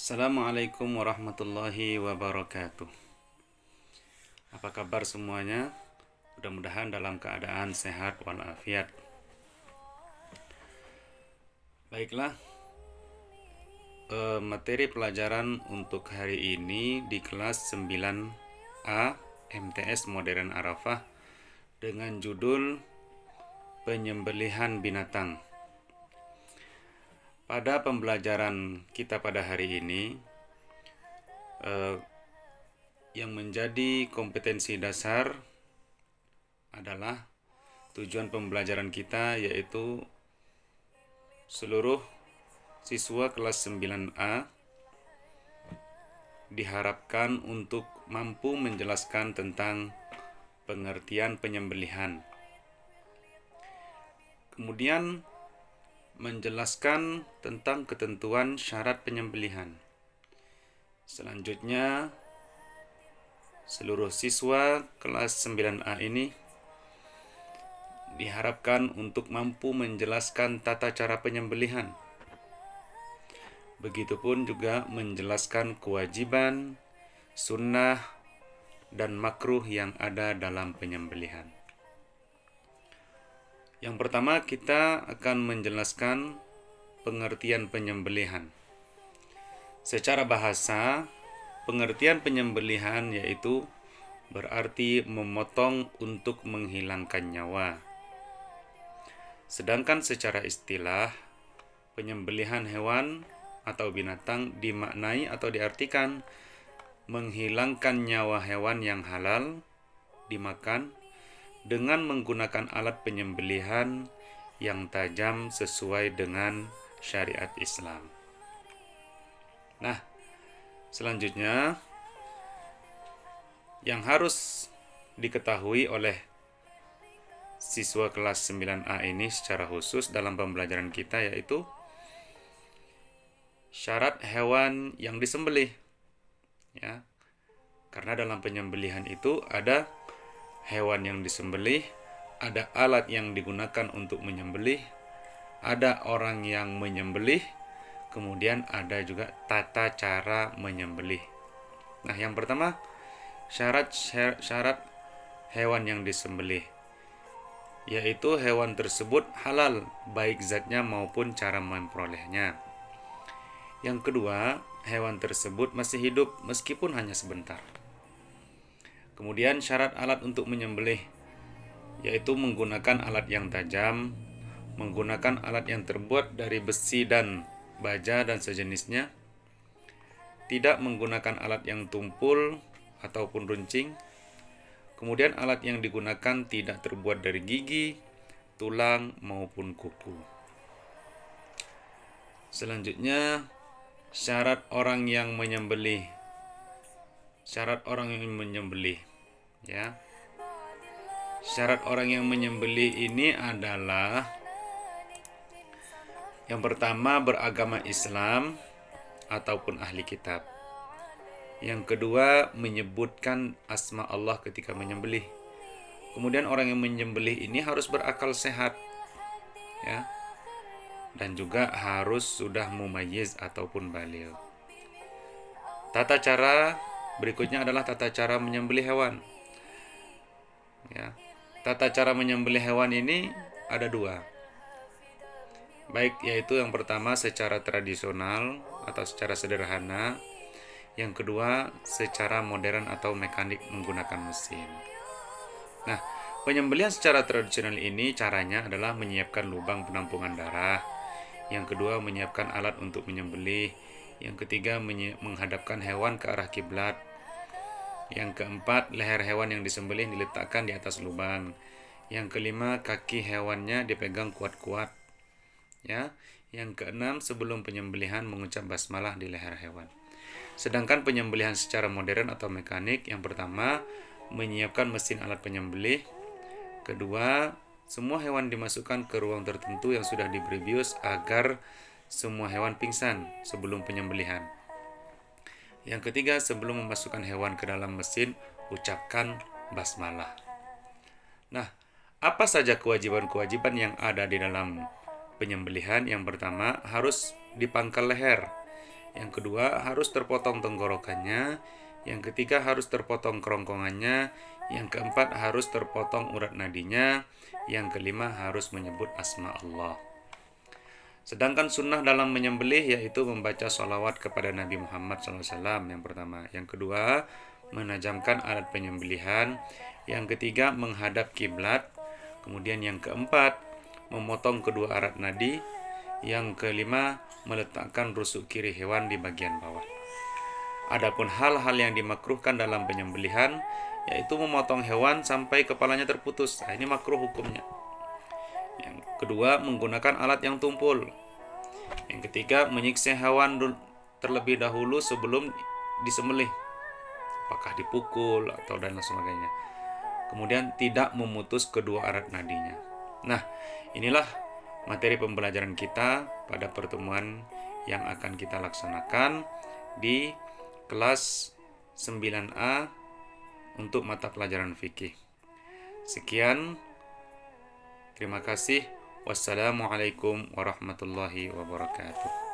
Assalamualaikum warahmatullahi wabarakatuh. Apa kabar semuanya? Mudah-mudahan dalam keadaan sehat walafiat. Baiklah, materi pelajaran untuk hari ini di kelas 9A MTS Modern Arafah dengan judul Penyembelihan Binatang. Pada pembelajaran kita pada hari ini, yang menjadi kompetensi dasar adalah tujuan pembelajaran kita, yaitu seluruh siswa kelas 9A diharapkan untuk mampu menjelaskan tentang pengertian penyembelihan. Kemudian menjelaskan tentang ketentuan syarat penyembelihan. Selanjutnya, seluruh siswa kelas 9A ini diharapkan untuk mampu menjelaskan tata cara penyembelihan. Begitupun juga menjelaskan kewajiban, sunnah, dan makruh yang ada dalam penyembelihan. Yang pertama, kita akan menjelaskan pengertian penyembelihan. Secara bahasa, pengertian penyembelihan yaitu berarti memotong untuk menghilangkan nyawa. Sedangkan secara istilah, penyembelihan hewan atau binatang dimaknai atau diartikan menghilangkan nyawa hewan yang halal dimakan dengan menggunakan alat penyembelihan yang tajam sesuai dengan syariat Islam. Nah, selanjutnya yang harus diketahui oleh siswa kelas 9A ini secara khusus dalam pembelajaran kita yaitu syarat hewan yang disembelih. Ya. Karena dalam penyembelihan itu ada hewan yang disembelih, ada alat yang digunakan untuk menyembelih, ada orang yang menyembelih, kemudian ada juga tata cara menyembelih. Nah, yang pertama, syarat hewan yang disembelih, yaitu hewan tersebut halal, baik zatnya maupun cara memperolehnya. Yang kedua, hewan tersebut masih hidup meskipun hanya sebentar. Kemudian syarat alat untuk menyembelih, yaitu menggunakan alat yang tajam, menggunakan alat yang terbuat dari besi dan baja dan sejenisnya, tidak menggunakan alat yang tumpul ataupun runcing, kemudian alat yang digunakan tidak terbuat dari gigi, tulang, maupun kuku. Selanjutnya, syarat orang yang menyembelih. Syarat orang yang menyembelih, ya. Syarat orang yang menyembelih ini adalah yang pertama beragama Islam ataupun ahli kitab. Yang kedua menyebutkan asma Allah ketika menyembelih. Kemudian orang yang menyembelih ini harus berakal sehat, ya. Dan juga harus sudah mumayyiz ataupun baligh. Tata cara berikutnya adalah tata cara menyembelih hewan. Ya. Tata cara menyembelih hewan ini ada dua. Baik, yaitu yang pertama secara tradisional atau secara sederhana. Yang kedua secara modern atau mekanik menggunakan mesin. Nah, penyembelihan secara tradisional ini caranya adalah menyiapkan lubang penampungan darah. Yang kedua menyiapkan alat untuk menyembelih. Yang ketiga menghadapkan hewan ke arah kiblat. Yang keempat, leher hewan yang disembelih diletakkan di atas lubang. Yang kelima, kaki hewannya dipegang kuat-kuat. Ya. Yang keenam, sebelum penyembelihan mengucap basmalah di leher hewan. Sedangkan penyembelihan secara modern atau mekanik, yang pertama, menyiapkan mesin alat penyembelih. Kedua, semua hewan dimasukkan ke ruang tertentu yang sudah diberi bius agar semua hewan pingsan sebelum penyembelihan. Yang ketiga, sebelum memasukkan hewan ke dalam mesin, ucapkan basmalah. Nah, apa saja kewajiban-kewajiban yang ada di dalam penyembelihan? Yang pertama, harus dipangkal leher. Yang kedua, harus terpotong tenggorokannya. Yang ketiga, harus terpotong kerongkongannya. Yang keempat, harus terpotong urat nadinya. Yang kelima, harus menyebut asma Allah. Sedangkan sunnah dalam menyembelih yaitu membaca sholawat kepada Nabi Muhammad SAW yang pertama. Yang kedua, menajamkan alat penyembelihan. Yang ketiga, menghadap kiblat. Kemudian yang keempat, memotong kedua arat nadi. Yang kelima, meletakkan rusuk kiri hewan di bagian bawah. Adapun hal-hal yang dimakruhkan dalam penyembelihan yaitu memotong hewan sampai kepalanya terputus. Nah, ini makruh hukumnya. Yang kedua, menggunakan alat yang tumpul. Yang ketiga, menyiksa hewan terlebih dahulu sebelum disembelih. Apakah dipukul atau dan sebagainya. Kemudian tidak memutus kedua arat nadinya. Nah, inilah materi pembelajaran kita pada pertemuan yang akan kita laksanakan di kelas 9A untuk mata pelajaran fikih. Sekian. Terima kasih. Wassalamualaikum warahmatullahi wabarakatuh.